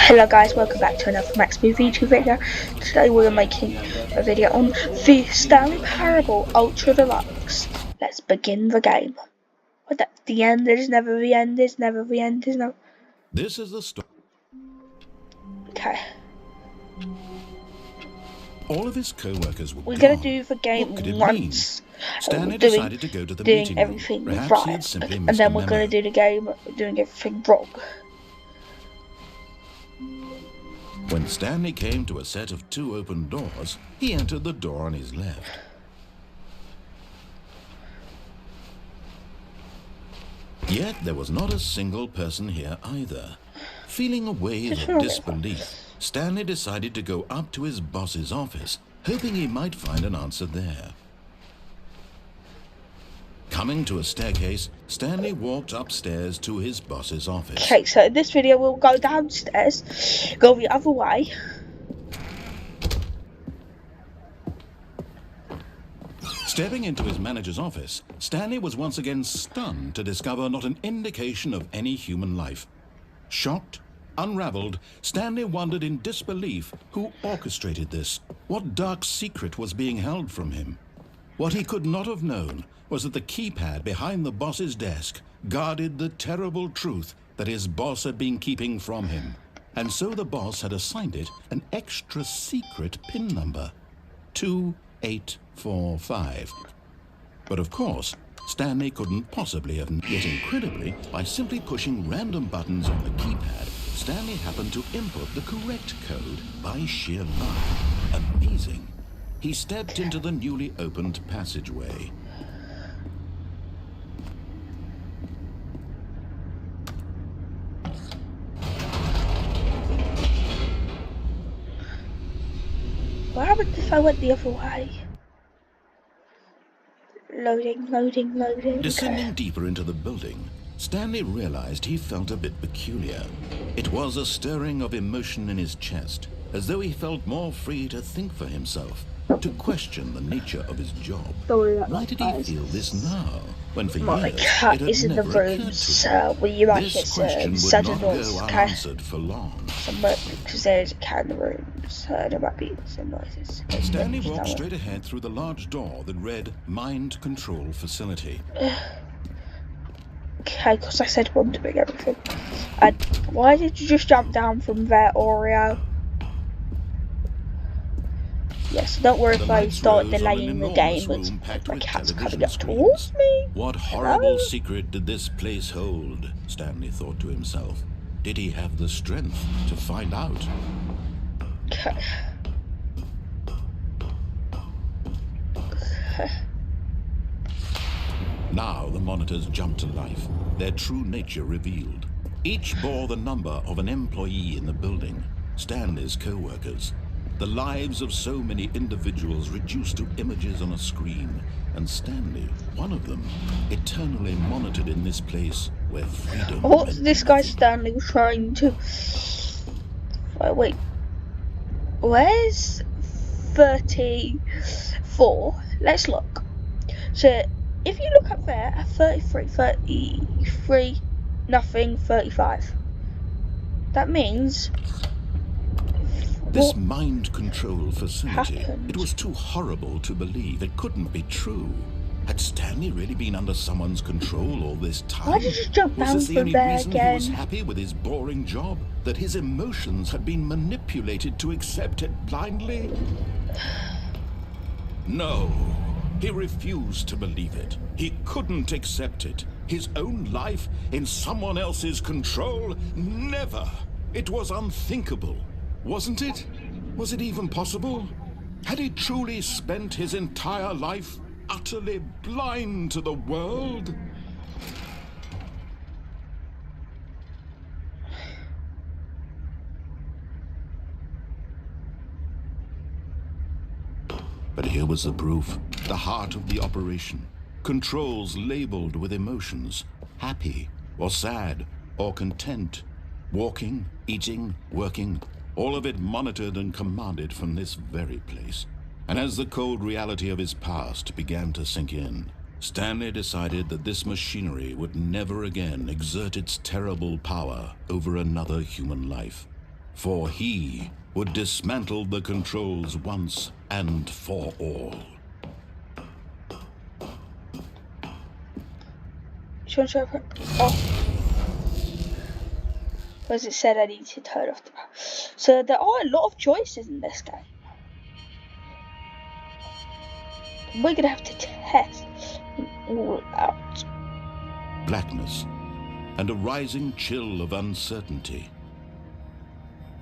Hello guys, welcome back to another Max Movie YouTube video. Today we're making a video on the Stanley Parable Ultra Deluxe. Let's begin the game. What the end is never the end is never the end is never. This is the story. Okay. All of his co-workers were We're gone. gonna do the game What could it once. mean? Stanley decided to go to the doing meeting room. everything Perhaps right, he had simply and missed then a we're memo. gonna do the game doing everything wrong. When Stanley came to a set of 2 open doors, he entered the door on his left. Yet there was not a single person here either. Feeling a wave of disbelief, Stanley decided to go up to his boss's office, hoping he might find an answer there. Coming to a staircase, Stanley walked upstairs to his boss's office. Okay, so in this video we'll go downstairs, go the other way. Stepping into his manager's office, Stanley was once again stunned to discover not an indication of any human life. Shocked, unraveled, Stanley wondered in disbelief who orchestrated this, what dark secret was being held from him. What he could not have known was that the keypad behind the boss's desk guarded the terrible truth that his boss had been keeping from him. And so the boss had assigned it an extra secret PIN number, 2845. But of course, Stanley couldn't possibly have, yet incredibly, by simply pushing random buttons on the keypad, Stanley happened to input the correct code by sheer luck. Amazing. He stepped into the newly opened passageway. What happened if I went the other way? Loading. Descending deeper into the building, Stanley realized he felt a bit peculiar. It was a stirring of emotion in his chest, as though he felt more free to think for himself, to question the nature of his job. Why did he feel this now, when for My years cat it had is in the never occurred rooms to him? where you might This get question would sudden not noises, go okay? unanswered for long. Because there's a cat in the rooms, so there might be some noises. Stanley walked straight ahead through the large door that read Mind Control Facility. Okay, because I said one to bring everything. And why did you just jump down from there, Oreo? Yes, don't worry if I start delaying the game, but my cat's coming up towards me. What horrible secret did this place hold? Stanley thought to himself. Did he have the strength to find out? Okay. Now the monitors jumped to life, their true nature revealed. Each bore the number of an employee in the building, Stanley's co-workers. The lives of so many individuals reduced to images on a screen, and Stanley, one of them, eternally monitored in this place where freedom... What's this guy Stanley trying to... Wait. Where's 34? Let's look. So, if you look up there at 33, nothing, 35. That means... This mind control facility, happened? It was too horrible to believe. It couldn't be true. Had Stanley really been under someone's control all this time? Why did you jump down Was this the from only there reason he again? was happy with his boring job? That his emotions had been manipulated to accept it blindly? No. He refused to believe it. He couldn't accept it. His own life in someone else's control? Never. It was unthinkable. Wasn't it? Was it even possible? Had he truly spent his entire life utterly blind to the world? But here was the proof, the heart of the operation. Controls labeled with emotions, happy or sad or content, walking, eating, working, all of it monitored and commanded from this very place. And as the cold reality of his past began to sink in, Stanley decided that this machinery would never again exert its terrible power over another human life. For he would dismantle the controls once and for all. Oh. Because it said I need to turn off the power. So there are a lot of choices in this game. We're gonna have to test them all out. Blackness and a rising chill of uncertainty.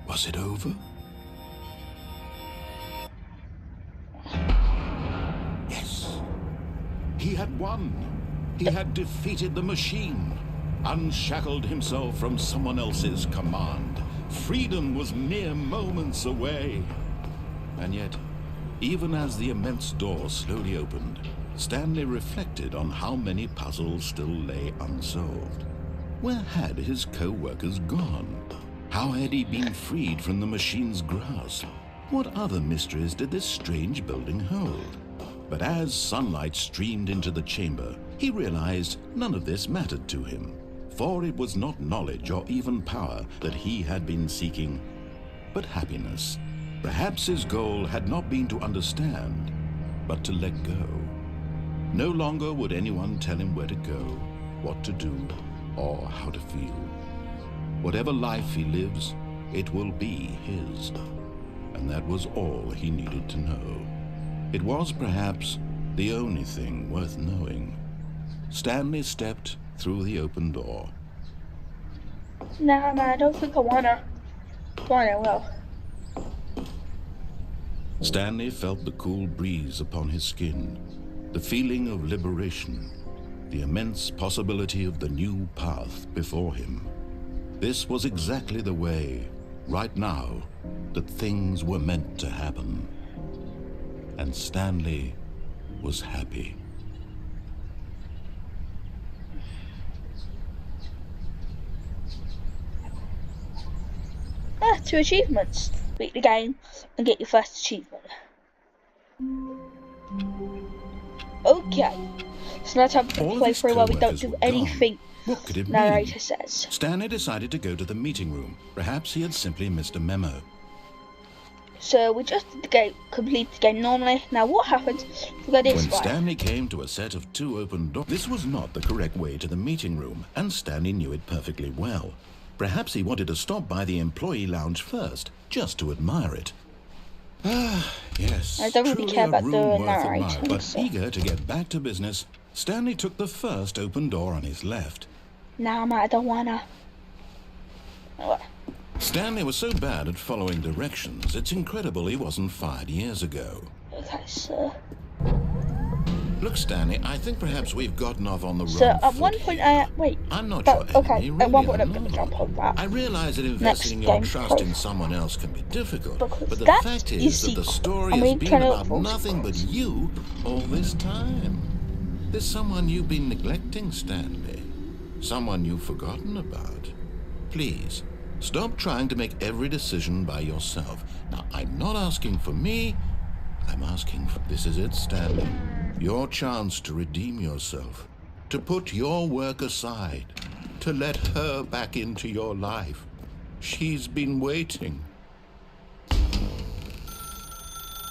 Was it over? Yes. He had won. He had defeated the machine, unshackled himself from someone else's command. Freedom was mere moments away. And yet, even as the immense door slowly opened, Stanley reflected on how many puzzles still lay unsolved. Where had his co-workers gone? How had he been freed from the machine's grasp? What other mysteries did this strange building hold? But as sunlight streamed into the chamber, he realized none of this mattered to him, for it was not knowledge or even power that he had been seeking, but happiness. Perhaps his goal had not been to understand, but to let go. No longer would anyone tell him where to go, what to do, or how to feel. Whatever life he lives, it will be his. And that was all he needed to know. It was perhaps the only thing worth knowing. Stanley stepped through the open door. Nah, I don't think I wanna. Fine, I will. Stanley felt the cool breeze upon his skin, the feeling of liberation, the immense possibility of the new path before him. This was exactly the way, right now, that things were meant to happen. And Stanley was happy. Two achievements. Beat the game and get your first achievement. Okay. So now time for the playthrough where we don't do anything What could it narrator mean? says. Stanley decided to go to the meeting room. Perhaps he had simply missed a memo. So we just did the game, complete the game normally. Now what happens if we go this When way? Stanley came to a set of two open doors, this was not the correct way to the meeting room, and Stanley knew it perfectly well. Perhaps he wanted to stop by the employee lounge first, just to admire it. Yes, I don't really truly care a about room the worth narrating, admiring. But so. eager to get back to business, Stanley took the first open door on his left. Nah, I don't wanna. What? Stanley was so bad at following directions, it's incredible he wasn't fired years ago. Okay, so. Look, Stanley, I think perhaps we've gotten off on the So wrong at foot one point, here. wait. I'm not But, your okay, enemy, at really, one point I'm I'm gonna not. jump on that. I realize that Next investing your game, trust in proof. someone else can be difficult, Because but the that fact is is that the secret, story and has we been turn it about full nothing but secrets. you all this time. There's someone you've been neglecting, Stanley. Someone you've forgotten about. Please, stop trying to make every decision by yourself. Now, I'm not asking for me, I'm asking for... This is it, Stanley. Your chance to redeem yourself. To put your work aside. To let her back into your life. She's been waiting.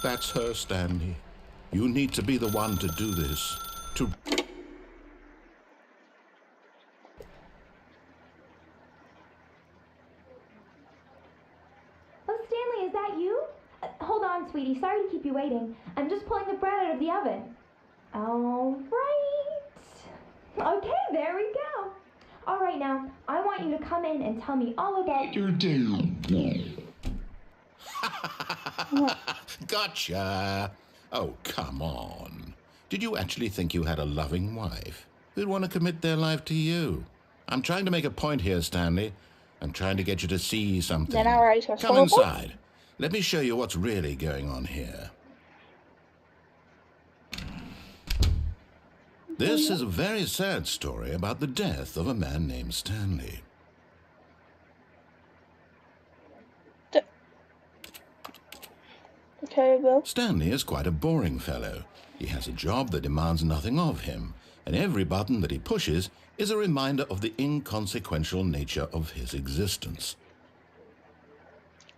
That's her, Stanley. You need to be the one to do this. To... Oh, Stanley, is that you? Hold on, sweetie. Sorry to keep you waiting. I'm just pulling the bread out of the oven. All right. Okay, there we go. All right, now, I want you to come in and tell me all about your day. Gotcha. Oh, come on. Did you actually think you had a loving wife who'd want to commit their life to you? I'm trying to make a point here, Stanley. I'm trying to get you to see something. The narrator's Come horrible. inside. Let me show you what's really going on here. This is a very sad story about the death of a man named Stanley. Okay, well. Stanley is quite a boring fellow. He has a job that demands nothing of him, and every button that he pushes is a reminder of the inconsequential nature of his existence.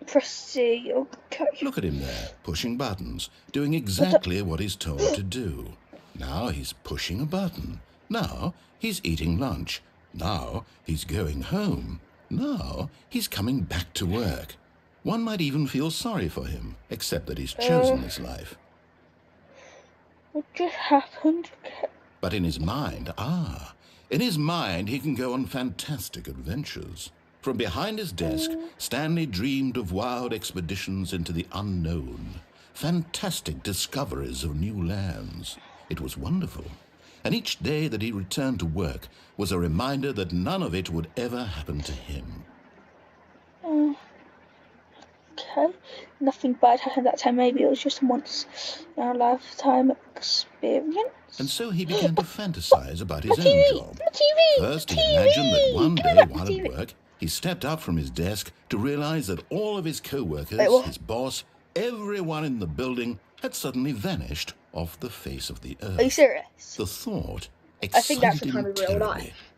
Press C. Okay. Look at him there, pushing buttons, doing exactly what he's told to do. Now he's pushing a button. Now he's eating lunch. Now he's going home. Now he's coming back to work. One might even feel sorry for him, except that he's chosen this life. What just happened? But in his mind, he can go on fantastic adventures. From behind his desk, Stanley dreamed of wild expeditions into the unknown, fantastic discoveries of new lands. It was wonderful. And each day that he returned to work was a reminder that none of it would ever happen to him. Okay, nothing bad happened that time. Maybe it was just a once in a lifetime experience. And so he began to fantasize about his own job. First, he TV, imagined that one day while at work, he stepped up from his desk to realize that all of his co-workers, his boss, everyone in the building had suddenly vanished off the face of the earth. Are you serious? The thought I think that's excited the time him of real terribly. life.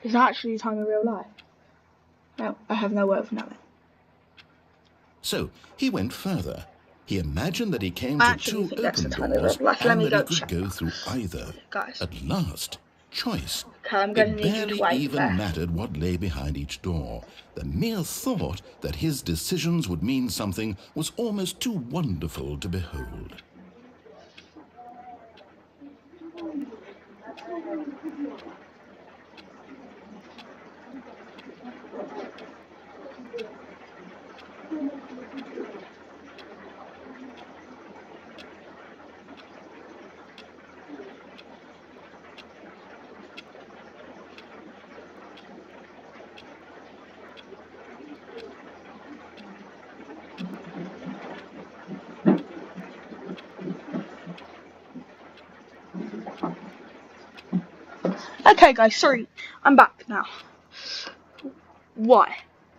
It's actually the time of real life. No, I have no word for nothing. So he went further. He imagined that he came to two open doors Let me and go that he could check. go through either. Guys. At last, choice. Okay, I'm going to It need you to barely wait even there. mattered what lay behind each door. The mere thought that his decisions would mean something was almost too wonderful to behold. Okay, guys, sorry. I'm back now. Why?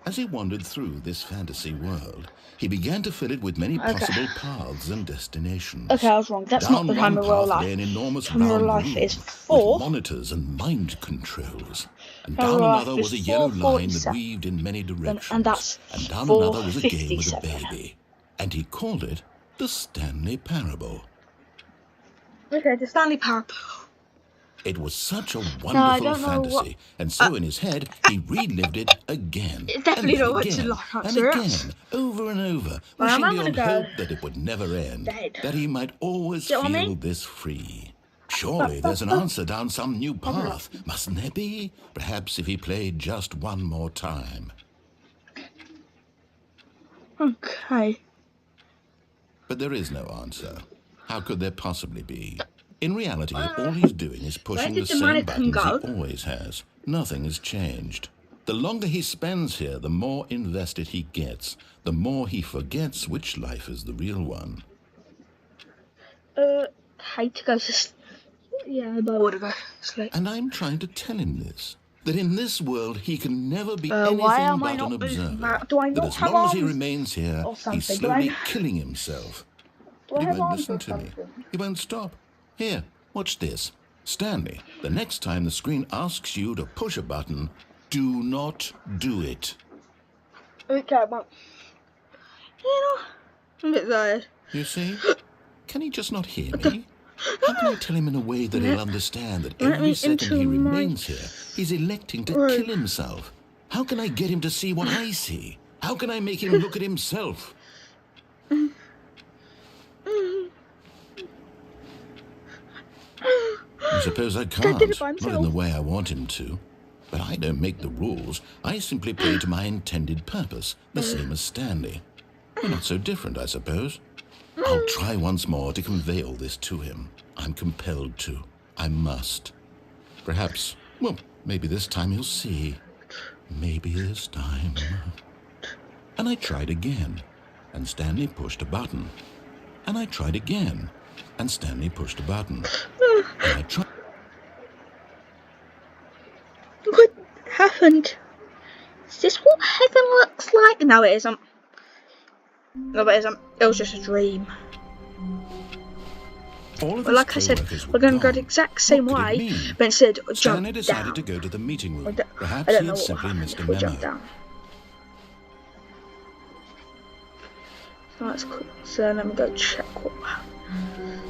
As he wandered through this fantasy world, he began to fill it with many possible paths and destinations. Okay, I was wrong. That's Down not the time one of real path lay life. an enormous Time of real round life room is with 4. monitors and mind controls. And Time of down real another life was a is yellow line that 4:47. weaved in many directions. And that's and down another was a game with a 4:57. baby. And he called it the Stanley Parable. Okay, the Stanley Parable. It was such a I wonderful don't know what- fantasy, and so in his head he relived it again, It's definitely and then not what again, you like, and serious. again, over and over, Well, wishing I'm gonna beyond go hope that it would never end, dead. that he might always Get on feel me? this free. Surely there's an answer down some new path, mustn't there be? Perhaps if he played just one more time. Okay. But there is no answer. How could there possibly be? In reality, all he's doing is pushing did the the same mannequin buttons go? he always has. Nothing has changed. The longer he spends here, the more invested he gets, the more he forgets which life is the real one. Hate to go to sleep. Yeah, but I would go to sleep. And I'm trying to tell him this, that in this world he can never be why anything am I but not an moving observer. that? Do I That not as have long as he arms remains here, or something? he's Do slowly I- killing himself. Do But I he have won't arms listen or to me. something? He won't stop. Here, watch this. Stanley, the next time the screen asks you to push a button, do not do it. Okay, well, I'm a bit tired. You see? Can he just not hear me? How can I tell him in a way that he'll understand that let every me second into he my remains here, he's electing to room. kill himself? How can I get him to see what I see? How can I make him look at himself? I suppose I can't, did it by not in himself. the way I want him to. But I don't make the rules. I simply play to my intended purpose, the same as Stanley. We're not so different, I suppose. I'll try once more to convey all this to him. I'm compelled to. I must. Perhaps, well, maybe this time he'll see. Maybe this time. And I tried again, and Stanley pushed a button. And I tried again, and Stanley pushed a button. And I tried. What happened? Is this what heaven looks like? No, it isn't. No, it isn't. It was just a dream. All of Well, his like I said, co-workers we're were going to go gone. the exact same What could it way, mean? but instead Stanley jump decided down. to go to the meeting room. I Perhaps don't he know had what simply happened missed a if we memo. jump down. That's cool. So let me go check what happened.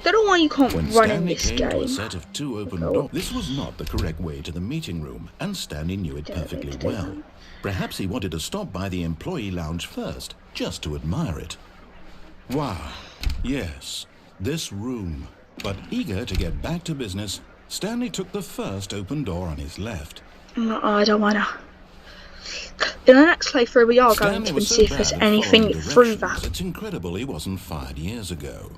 I don't know why you can't When run in Stanley this came to a game. set of 2 open doors, this was not the correct way to the meeting room, and Stanley knew it perfectly well. Perhaps he wanted to stop by the employee lounge first, just to admire it. Wow, yes, this room. But eager to get back to business, Stanley took the first open door on his left. I don't wanna. In the next playthrough, we are going to see if there's anything through that. It's incredible he wasn't fired years ago.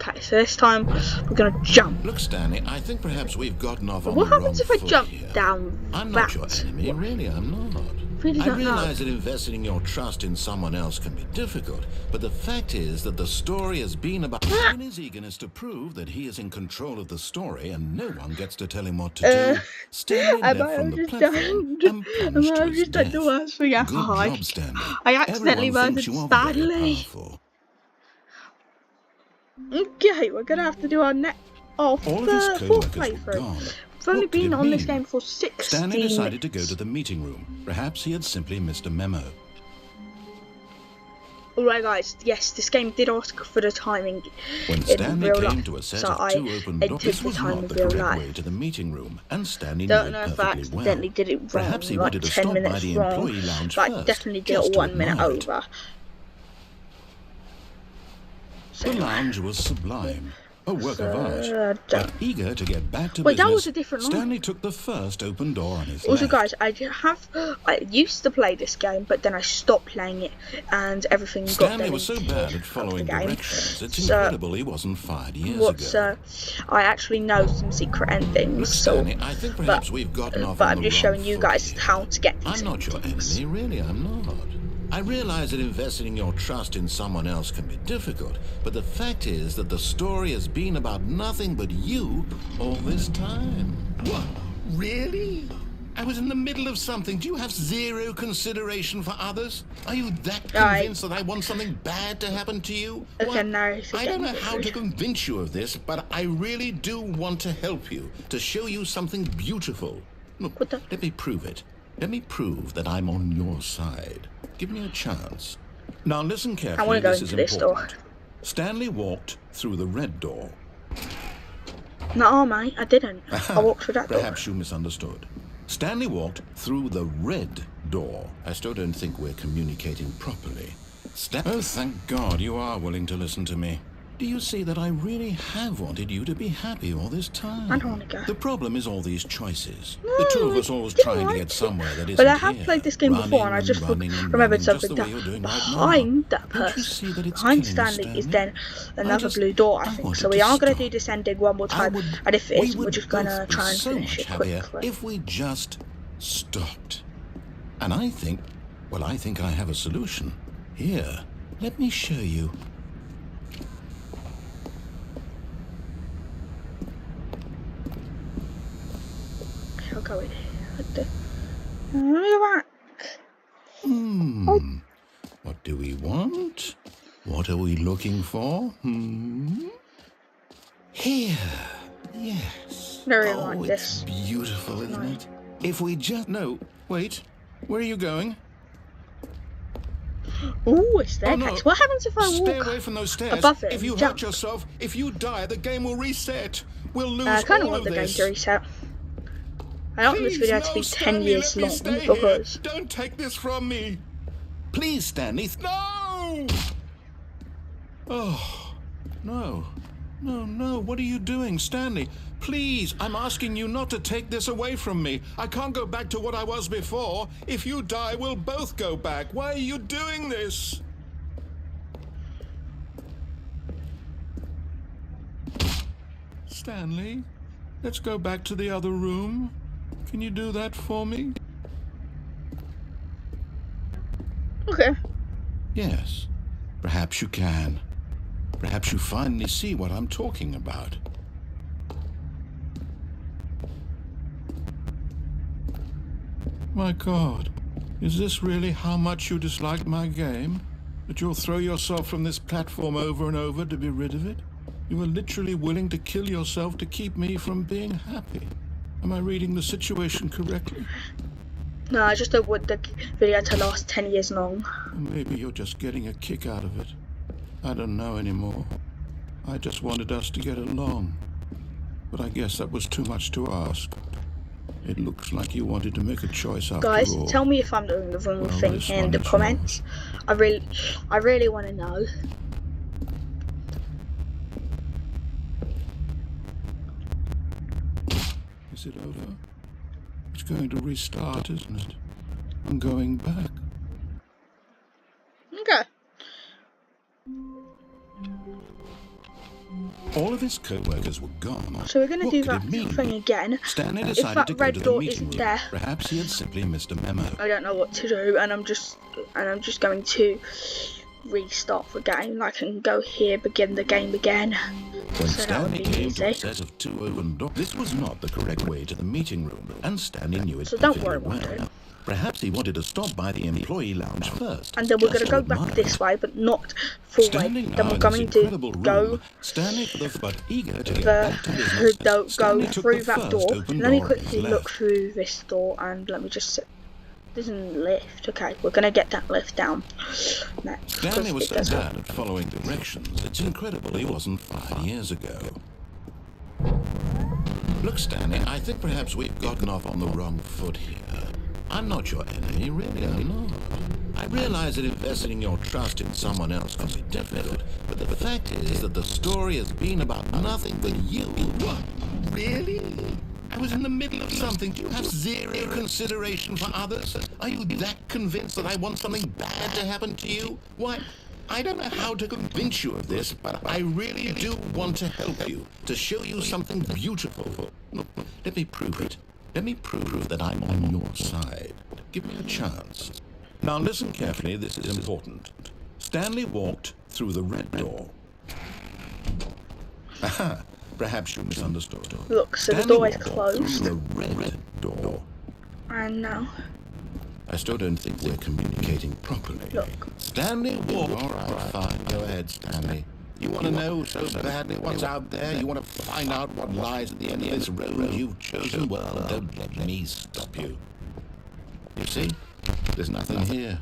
Okay, so this time we're gonna jump. Look, Stanley, I think perhaps we've gotten off on What the wrong happens if I foot jump here. down I'm that? not your enemy, really, I'm not. Really I don't know. realize that investing your trust in someone else can be difficult, but the fact is that the story has been about in his eagerness to prove that he is in control of the story and no one gets to tell him what to do. Stanley left from the platform and plunged to his death. The worst thing ever. Good job, Stanley. I accidentally Everyone murdered thinks you are very Stanley. powerful. Okay, we're gonna have to do our All of his fourth co-workers were playthrough. gone. I've only What did been it on this mean? game for 16 Stanley decided to go minutes. to the meeting room. Perhaps he had simply missed a memo. Alright guys, yes, this game did ask for the timing When in Stanley real came life, to a set so of I 2 open entered doors, this the was time not of the real correct life. way to the meeting room, and Stanley Don't knew know it if I perfectly well. accidentally did it wrong, Perhaps he like wanted to 10 stop by minutes the wrong, employee lounge but I first, definitely did just it to 1 minute admire it. over. The lounge was sublime, a work of art. But eager to get back to Wait, business, that was a different line. Stanley took the first open door on his Also left. guys, I used to play this game, but then I stopped playing it and everything got Stanley was so deleted bad at of the following game. directions, it's So, incredible he wasn't fired years ago. I actually know some secret endings, Look, so Stanley, I think perhaps we've gotten off but on I'm the just wrong showing you foot guys here. how to get these I'm not your endings. enemy, really, I'm not. I realize that investing your trust in someone else can be difficult, but the fact is that the story has been about nothing but you all this time. What? Really? I was in the middle of something. Do you have zero consideration for others? Are you that convinced that I want something bad to happen to you? Okay, What? now it's I don't know getting how to weird. convince you of this, but I really do want to help you, to show you something beautiful. Look, What the- let me prove it. Let me prove that I'm on your side. Give me a chance. Now listen carefully, wanna go this is into this door. important. Stanley walked through the red door. No, mate, I didn't. I walked through that door. Perhaps you misunderstood. Stanley walked through the red door. I still don't think we're communicating properly. Oh, thank God you are willing to listen to me. Do you see that I really have wanted you to be happy all this time? I don't want to go. The problem is all these choices. No, the two of us always I didn't trying to want get to. somewhere that isn't But I have here. played this game before, and I just running remembered just something the way that you're doing right now. behind that Don't you see person, that it's behind killing Stanley, is Stanley? then another just- blue door, I I think. wanted So we to are going to stop. do this ending one more time, and if it is, we're just going to try and finish it so much quickly. happier if we just stopped. And I think I have a solution. Here, let me show you. I'll go in here. Let me go back. What do we want? What are we looking for? Here. Yes. I really oh, like it's this. beautiful, isn't it? If we just... No, wait. Where are you going? Ooh, a staircase. no. What happens if I Stay walk away from those stairs. above it If you and hurt jump? yourself, if you die, the game will reset. We'll lose I kind of all want of the game this. to reset. I don't want this video to be 10 Stanley, years let me long stay here. because Don't take this from me. Please, Stanley. No! Oh, no. No. What are you doing, Stanley? Please, I'm asking you not to take this away from me. I can't go back to what I was before. If you die, we'll both go back. Why are you doing this? Stanley, let's go back to the other room. Can you do that for me? okay. Yes, perhaps you can. Perhaps you finally see what I'm talking about. My God, is this really how much you dislike my game? That you'll throw yourself from this platform over and over to be rid of it? You are literally willing to kill yourself to keep me from being happy. Am I reading the situation correctly? No, I just don't want the video to last 10 years long. Maybe you're just getting a kick out of it. I don't know anymore. I just wanted us to get along. But I guess that was too much to ask. It looks like you wanted to make a choice after Guys, all. tell me if I'm doing the wrong thing this here in one the is comments. I really want to know. Is it over? It's going to restart, isn't it? I'm going back. Okay. All of his co-workers were gone. So we're going to What do could that it mean? thing again. Stanley If decided that to go red to the door meeting isn't room. there, Perhaps he had simply missed a memo. I don't know what to do, and I'm just going to restart the game. I can go here, begin the game again. When So that would Stanley be came to a easy. set of 2 open doors, this was not the correct way to the meeting room, and Stanley knew it So don't perfectly worry about well. it. Perhaps he wanted to stop by the employee lounge first. And then we're just going to go admire back it. this way, but not full way. Standing Then now we're in going this to incredible go room, Stanley, but eager to get back to business, go Stanley took through the that first door. open Let me door on his quickly look left. through this door, and let me just sit. This isn't a lift. Okay, we're going to get that lift down next. Stanley was so because it does bad at following directions, it's incredible he wasn't 5 years ago. Look, Stanley, I think perhaps we've gotten off on the wrong foot here. I'm not your enemy, really, I'm not. I realize that investing your trust in someone else can be difficult, but the fact is that the story has been about nothing but you. What? Really? I was in the middle of something. Do you have zero consideration for others? Are you that convinced that I want something bad to happen to you? Why, I don't know how to convince you of this, but I really do want to help you, to show you something beautiful. Look, let me prove it. Let me prove that I'm on your side. Give me a chance. Now listen carefully, this is important. Stanley walked through the red door. Aha, perhaps you misunderstood. Look, so the Stanley door is walked closed. through the red door. And now, I still don't think we're communicating properly. look. Stanley walked. All right, fine. Go ahead, Stanley. You want to know so badly what's out there? You want to find out what lies at the end of this road you've chosen? Well, don't let me stop you. You see, there's nothing here.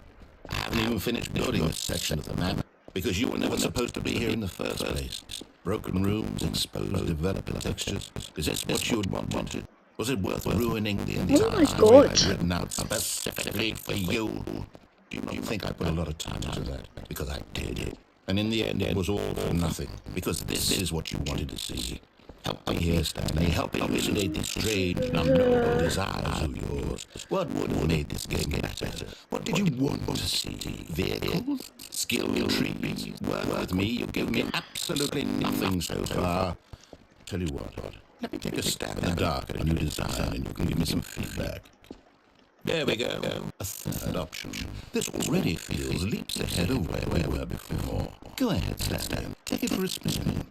I haven't even finished building this section of the map because you were never supposed to be here in the first place. Broken rooms, exposed developer textures. Is this what you had wanted? Was it worth ruining the entire my highway God. I'd written out specifically for you? Do you not think I put a lot of time into that? Because I did. And in the end, it was all for nothing. Because this is what you wanted to see. Help me here, Stanley. Help elucidate these strange and unknowable desires of yours. What would have made this game better? What did you want to see? Vehicles? Skill trees? Work with me? You've given me absolutely nothing so far. Tell you what, let me take a stab in the dark at a new design and you can give me some feedback. There we go. A third option. This already feels leaps ahead of where we were before. Go ahead, Stanley. Take it for a spin.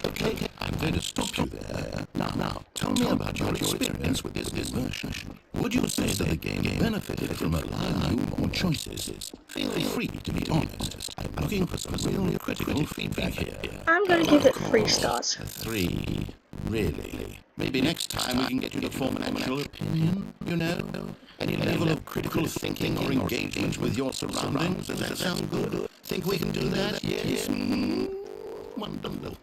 Okay, I'm going to stop you there. Now, tell me about your experience with this version. Would you say that the game benefited from allowing you more choices? Feel free to be honest. I'm looking for some real critical feedback here. I'm going to give it 3 stars. 3, really? Maybe next time we can get you to form an actual opinion, you know? Any level of critical thinking or engagement with your surroundings. Does that sound good? Think we can do that? Yes. Wonderful.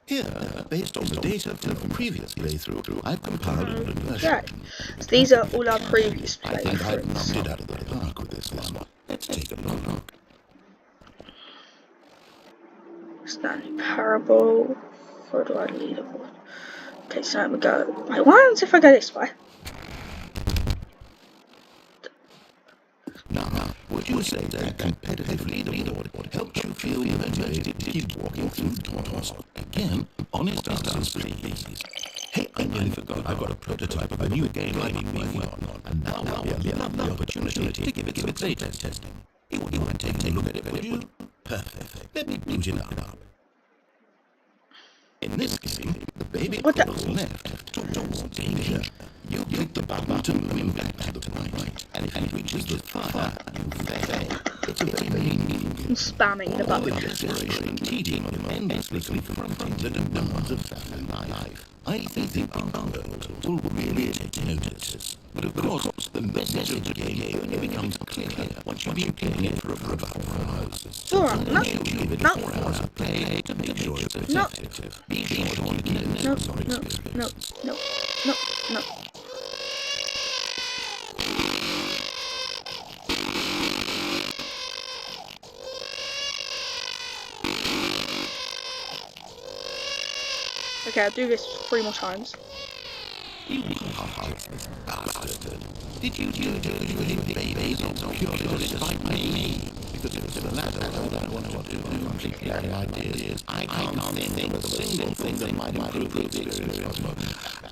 Here, based on the data from the previous playthrough, I've compiled a good version. Right. So these are all our previous I think I've knocked playthroughs. it out of the park with this one. Let's take a look. Stanley Parable. Where do I lead it? Okay, so let me go. Wait, what happens if I go this way? Now, would you say that competitive leaderboard helped you feel motivated to keep walking through doors? Again, honest answers, please. Hey, I nearly forgot I've got a prototype of a new game I've been working on, and now will be a lovely opportunity to give it some beta testing. You wouldn't mind taking a look at it, would you? Perfect. Let me boot it up. In this game, the baby goes left towards danger. You click the button to move him back to the right, and if he reaches the fire, you fail. It's a very meaningful. I'm spamming the All the button. desperation and tedium of endlessly confronting the demands of family life. I think the uncle will really take notice. But of course, the message of the game only becomes clear once you've been playing it for about 4 hours. Alright, no, Give it no, 4 hours of play to make sure it's no, effective. Be sure to keep no, notes no, on no, experience. no, no, no. Okay, I'll do this 3 more times. You heartless bastard. Did you really babies or curious like me? Because if it's the latter, I don't want to do completely other ideas. I can't think of a single thing that might improve the experience.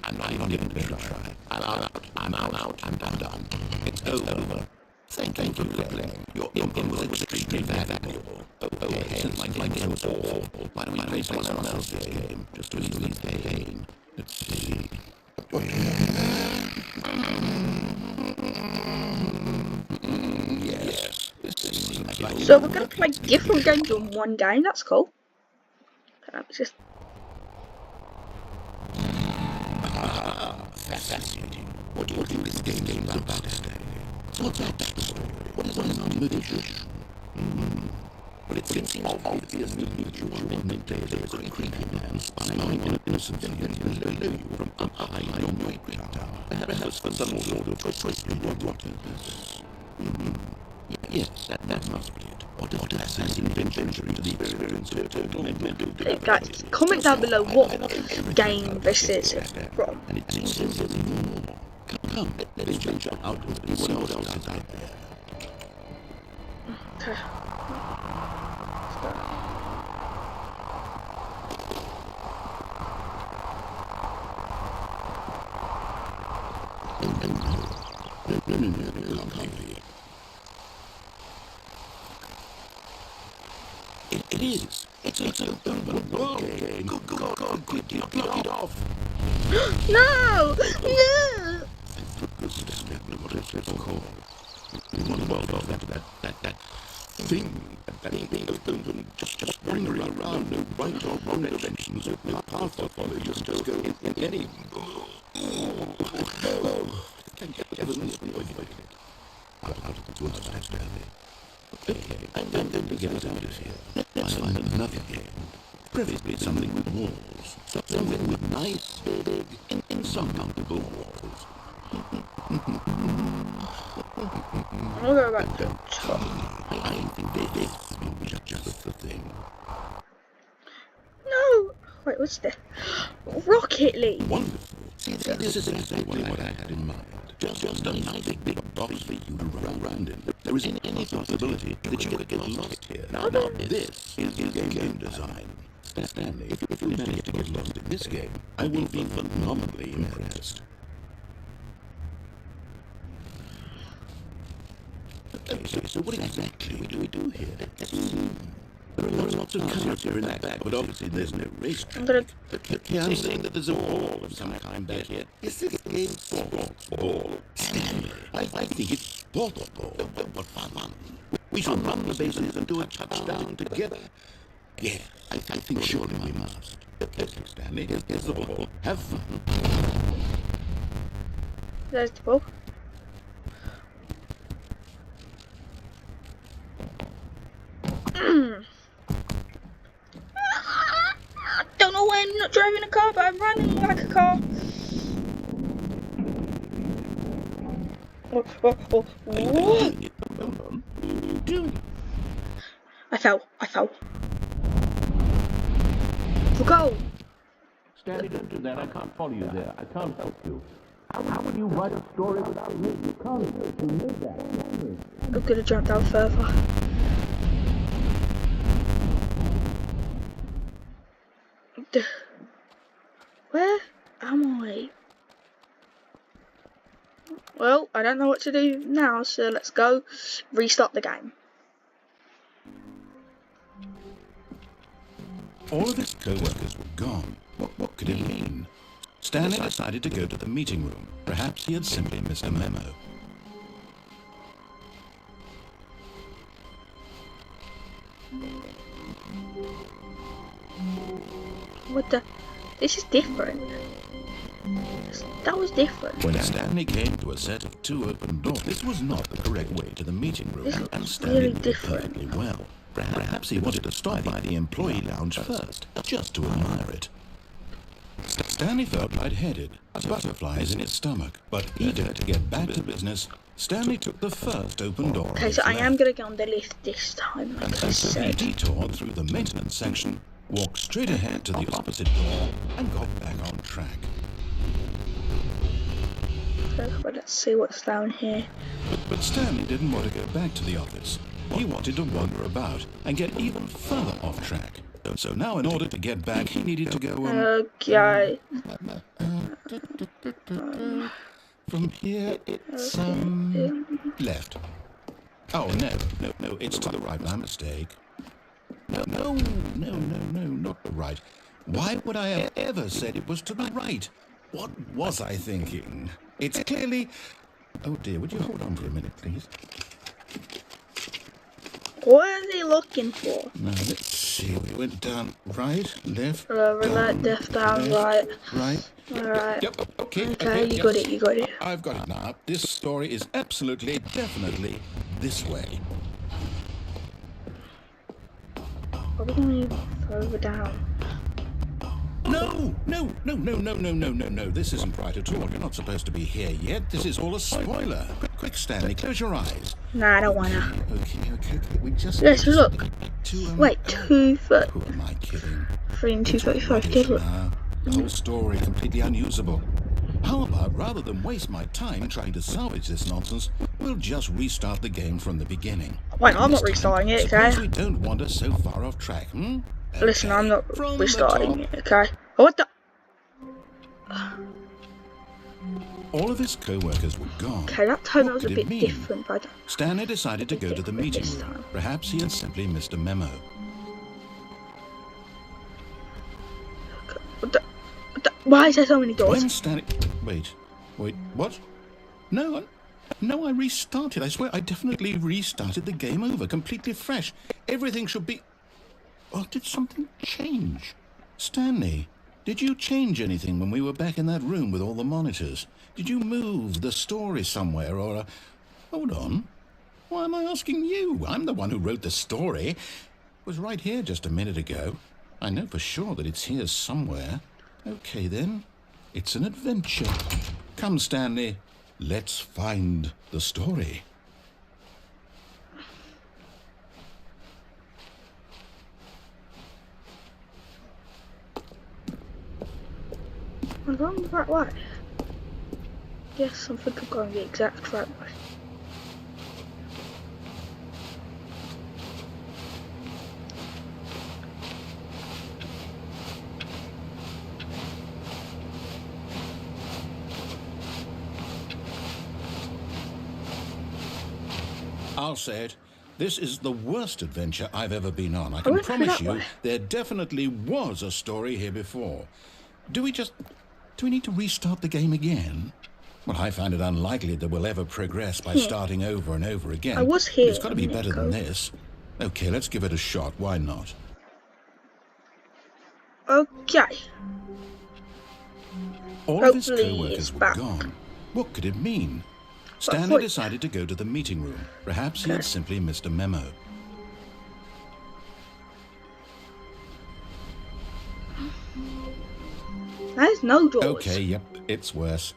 I'm not even going to try. I'm out. I'm done. It's over. Thank you for playing. Your input was extremely valuable. Okay, since my game was awful, why don't we play someone else's game? Just to ease the pain. Let's see. Yes. So we're gonna play different games in one game. That's cool. Just Fascinating. What do you think this game is about, Stanley? What's that backstory? What is on with it? But it seems obvious that you want to play as a creepy man spying on innocent civilians below you from up high in your great tower. Perhaps for some sort of choice you want what is this? Yes, that must be it. What is that inventory to the experience of total mental guys, comment down below what game this is from. And it seems there's more. Come, let's venture out and see what else is out there. Okay. No, It is. It's an open world game. Go, quickly, knock it off. No! No! What is it called? We want to world off that thing. That thing open, just wandering around. No right or wrong dimensions. No path to follow. Just go in any. Thank heavens we avoided it. Out of the woods, Stanley. Okay, I'm going to get us out of here. Let's find another game. Preferably something with walls. Something with nice, big, insurmountable walls. I'll go back to top. I think this will be just the thing. No! Wait, what's this? Rocket League! Wonderful. See, this is exactly what I had in mind. Just a nice big box for you to run around in. There isn't any possibility that you could get lost here. Now this is game design. Stanley, if you manage to get lost in this game, I will be phenomenally impressed. Okay, so what exactly do we do here? There are lots of cards here in that bag, but obviously there's no race track. Okay, I'm saying that there's a ball of some kind back here. Is this game sports ball? Stanley, I think it's sports ball. What fun. We should run the bases and do a touchdown together. Yeah, I think surely we must. Okay, Stanley, here's the ball. Have fun. There's the ball. Don't know why I'm not driving a car, but I'm running like a car. Oh. I fell. For goal. Stanley, don't do that. I can't follow you there. I can't help you. How will you write a story without me? You can't. You live that. I'm gonna jump down further. Where am I? Well, I don't know what to do now, so let's go restart the game. All of his co-workers were gone. What could it mean? Stanley decided to go to the meeting room. Perhaps he had simply missed a memo. What the? This is different. That was different. When Stanley came to a set of 2 open doors, this was not the correct way to the meeting room, This and looks Stanley really knew it different. perfectly well. Perhaps he wanted to stop by the employee lounge first, just to admire it. Stanley felt lightheaded, butterflies in his stomach, but eager to get back to business, Stanley took the first open door. Okay, so I am going to get on the lift this time, like I And so he said. detoured through the maintenance section, walked straight ahead to the opposite door, and got back on track. So, let's see what's down here. But Stanley didn't want to go back to the office. He wanted to wander about and get even further off track. So now, in order to get back, he needed to go Okay. from here. It's left. Oh no! It's to the right. My mistake. No, not the right. Why would I have ever said it was to the right? What was I thinking? It's clearly. Oh dear, would you hold on for a minute, please? What are they looking for? Now, let's see. We went down right, left, Right, left, down, right. right. Alright. Yep, okay. Okay, you yes. got it. I've got it now. This story is absolutely, definitely this way. Probably going further down. No. This isn't right at all. You're not supposed to be here yet. This is all a spoiler. Quick, Stanley, close your eyes. Nah, I don't wanna. Okay. We just... Let's look. To, Wait, 2 foot. Who am I kidding? 3 and 235. Rubbish Good look. now. The whole story completely unusable. How about, rather than waste my time trying to salvage this nonsense, we'll just restart the game from the beginning. Wait, I'm not This restarting it, suppose okay? we don't wander so far off track, hmm? Listen, I'm not From the restarting top. it, okay? Oh, what the? All of his co-workers were gone. Okay, that tone What was a could it bit mean? different, but Stanley decided to go to the meeting this room. time. Perhaps he had simply missed a memo. what the? Why is there so many doors? When Stanley... Wait, what? No, I restarted. I swear I definitely restarted the game over, completely fresh. Everything should be... Or did something change? Stanley, did you change anything when we were back in that room with all the monitors? Did you move the story somewhere or... Hold on. Why am I asking you? I'm the one who wrote the story. It was right here just a minute ago. I know for sure that it's here somewhere. Okay, then. It's an adventure. Come, Stanley. Let's find the story. I'm going the right way. Yes, I think I'm going the exact right way. I'll say it. This is the worst adventure I've ever been on. I can went through promise that you way. there definitely was a story here before. Do we need to restart the game again? Well, I find it unlikely that we'll ever progress by starting over and over again. I was But here it's got to a be minute better than ago. this. Okay, let's give it a shot. Why not? Okay. All of his Hopefully co-workers it's were back. gone. What could it mean? But Stanley wait. decided to go to the meeting room. Perhaps he had simply missed a memo. There's no doors. Okay, yep, it's worse.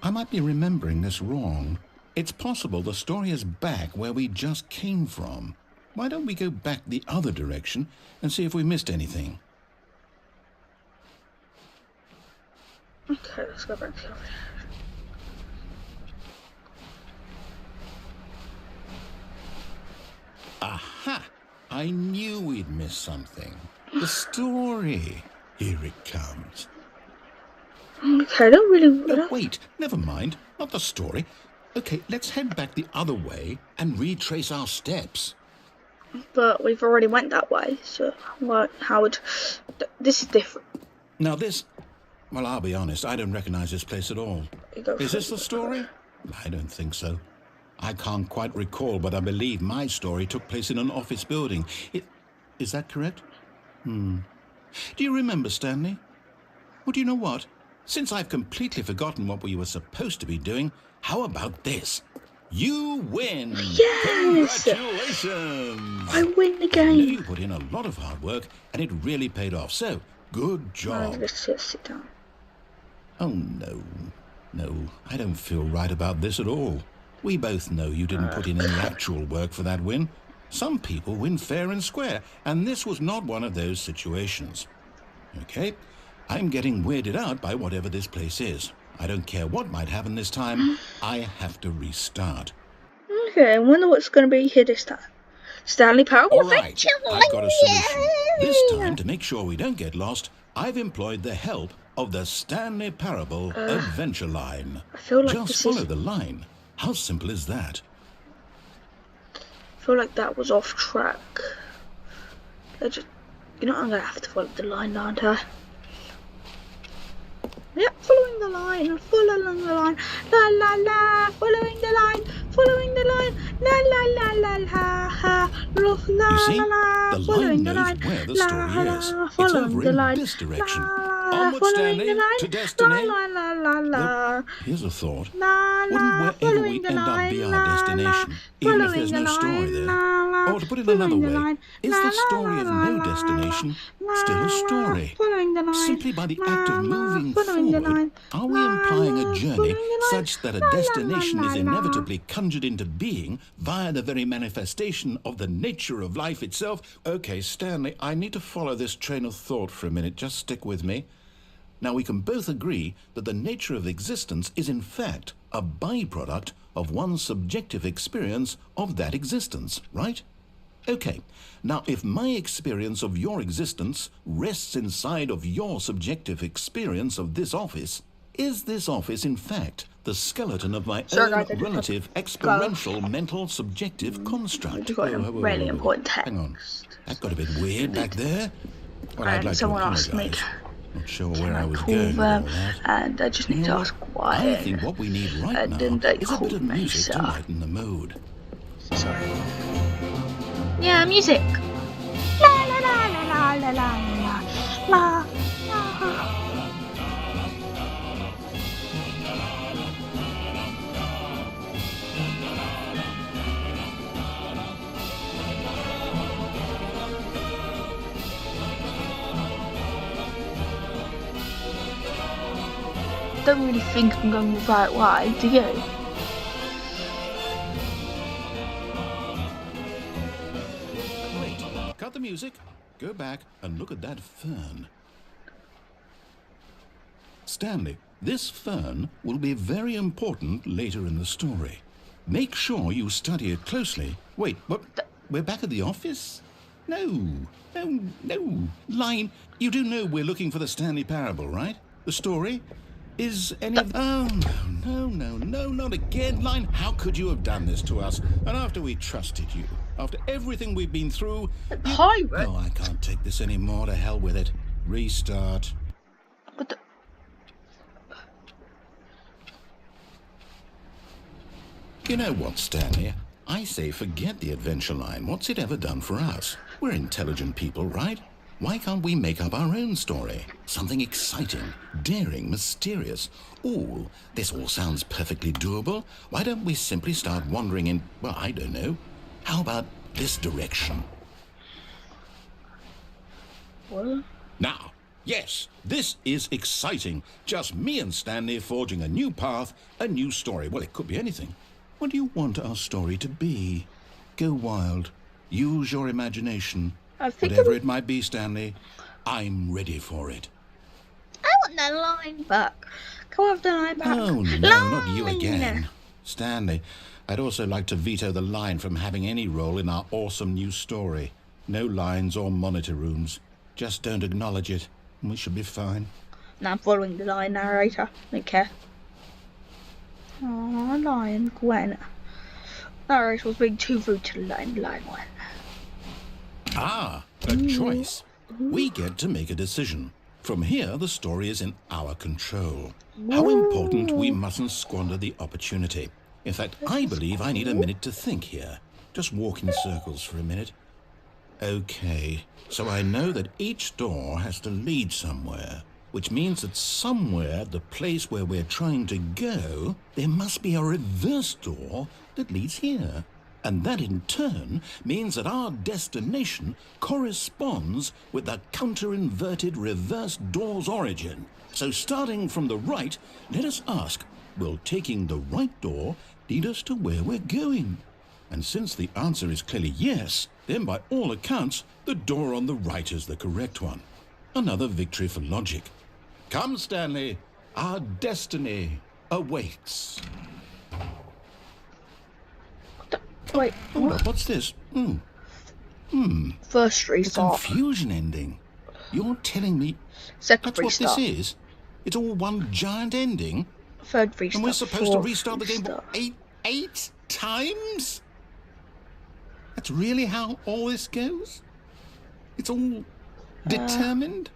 I might be remembering this wrong. It's possible the story is back where we just came from. Why don't we go back the other direction and see if we missed anything? Okay, let's go back to the other. Aha! I knew we'd missed something. The story. Here it comes. Okay, I don't really... No, wait, never mind. Not the story. Okay, let's head back the other way and retrace our steps. But we've already went that way, so... Well, Howard, this is different. Now this... Well, I'll be honest, I don't recognize this place at all. You go Is this first. the story? I don't think so. I can't quite recall, but I believe my story took place in an office building. Is that correct? Do you remember, Stanley? Well, do you know what? Since I've completely forgotten what we were supposed to be doing, how about this? You win! Yes! Congratulations! I win the I know game. you put in a lot of hard work, and it really paid off, so good job. Let's just sit down. Oh, no. No, I don't feel right about this at all. We both know you didn't put in any actual work for that win. Some people win fair and square, and this was not one of those situations. Okay, I'm getting weirded out by whatever this place is. I don't care what might happen this time. I have to restart. Okay, I wonder what's going to be here this time. Stanley Parable All right, Adventure I've got a solution. This Line! time, to make sure we don't get lost, I've employed the help of the Stanley Parable Adventure Line. I feel like Just this follow is... the line. How simple is that? I feel like that was off track. I just... You know, I'm going to have to follow the line, aren't I? Yeah, following the line, la la la, following the line, la la la la la, la You see, la la, the following line the knows line, where the la story la, is. It's following over the in line, this direction. la, Onward, following Stanley, the line, to destiny. la la la la, Well, here's a thought. la Wouldn't la, wherever following we the end up line, be our la la, destination, even if there's following no the story line, there? la la, Or to put it another following the way, line, is la the la story of la no la destination la still a la, story? following the line, Simply by the act la of la, moving following the forward, line, are we la implying la, a journey following the line, such that a la la destination la is la. inevitably conjured into being via the very manifestation of the nature of life itself? Okay, Stanley, I need to follow this train of thought for a minute. Just stick with me. Now, we can both agree that the nature of existence is in fact a byproduct of one's subjective experience of that existence, right? Okay, now if my experience of your existence rests inside of your subjective experience of this office, is this office in fact the skeleton of my Sorry, own guys, I just relative have to experiential mental subjective construct? I just got a really important text. Hang on, that got a bit weird back there. Well, I'd And like to someone asked me apologise. Not sure can where I I was call going with all them, that. and I just You need know to what? ask why. I think what we need right And now then they is a bit called of me, music to so- lighten the mood. Sorry. Yeah, music. La la la la la la la la la. Don't really think I'm going the right way, do you? Wait, cut the music, go back and look at that fern. Stanley, this fern will be very important later in the story. Make sure you study it closely. Wait, what? We're back at the office? No. Line, you do know we're looking for the Stanley Parable, right? The story? Is any of... Oh, no, not again. Line, how could you have done this to us? And after we trusted you, after everything we've been through... Pirate? Oh, I can't take this anymore. To hell with it. Restart. What the? You know what, Stanley? I say forget the adventure line. What's it ever done for us? We're intelligent people, right? Why can't we make up our own story? Something exciting, daring, mysterious. Ooh, this all sounds perfectly doable. Why don't we simply start wandering in, well, I don't know. How about this direction? What? Now, yes, this is exciting. Just me and Stanley forging a new path, a new story. Well, it could be anything. What do you want our story to be? Go wild. Use your imagination. I think Whatever it might be, Stanley, I'm ready for it. I want the line back. Can I have the line back? Oh, no, not you again. Stanley, I'd also like to veto the line from having any role in our awesome new story. No lines or monitor rooms. Just don't acknowledge it, and we should be fine. Now I'm following the line narrator. Don't care. Oh, Lion Gwen. Narrator was being too rude to the line Gwen. Ah, a choice. We get to make a decision. From here, the story is in our control. How important we mustn't squander the opportunity. In fact, I believe I need a minute to think here. Just walk in circles for a minute. Okay, so I know that each door has to lead somewhere. which means that somewhere at the place where we're trying to go, there must be a reverse door that leads here. And that in turn means that our destination corresponds with the counter-inverted reverse door's origin. So starting from the right, let us ask, will taking the right door lead us to where we're going? And since the answer is clearly yes, then by all accounts, the door on the right is the correct one. Another victory for logic. Come, Stanley, our destiny awaits. Wait, Hold up, what's this? first The restart. confusion ending. You're telling me Second that's what restart. this is? It's all one giant ending? Third restart. And we're supposed to Fourth restart the game restart. eight times? That's really how all this goes? It's all determined?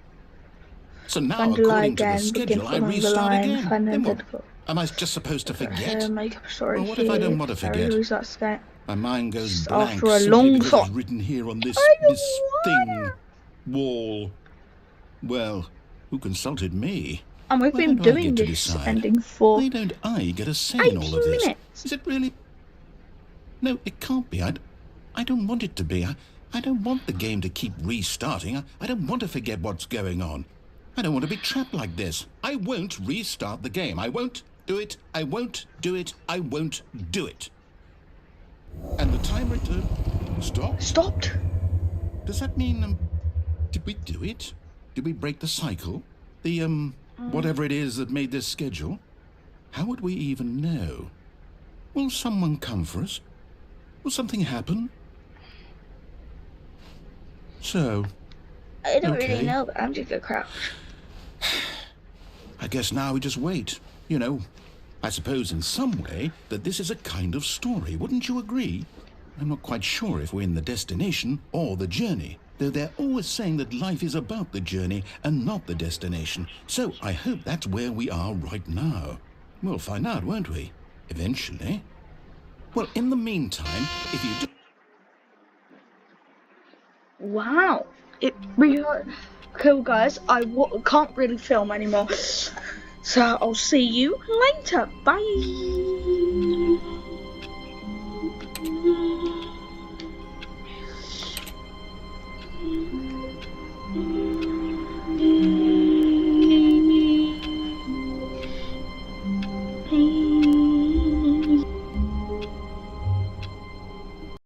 So now, Find the lie according to the again, begin schedule, I from the restart line, again. find Then what? identical. Am I just supposed to forget? Make up a story Well, what if I don't here. want to Sorry, forget? restarts again. My mind goes Just blank after a simply long because thought. it's written here on this don't thing, wall. Well, who consulted me? And we've Why been don't I doing get to this decide? ending for Why don't I get a say in 8 all of this? minutes. Is it really? No, it can't be. I don't want it to be. I don't want the game to keep restarting. I don't want to forget what's going on. I don't want to be trapped like this. I won't restart the game. I won't do it. I won't do it. I won't do it. And the timer stopped? Stopped. Does that mean, did we do it? Did we break the cycle? The, whatever it is that made this schedule? How would we even know? Will someone come for us? Will something happen? So, I don't Okay. really know, but I'm just gonna crouch. I guess now we just wait. You know, I suppose in some way that this is a kind of story, wouldn't you agree? I'm not quite sure if we're in the destination or the journey, though they're always saying that life is about the journey and not the destination. So I hope that's where we are right now. We'll find out, won't we? Eventually. Well, in the meantime, if you do... Wow. It really cool, guys. I can't really film anymore. So I'll see you later. Bye.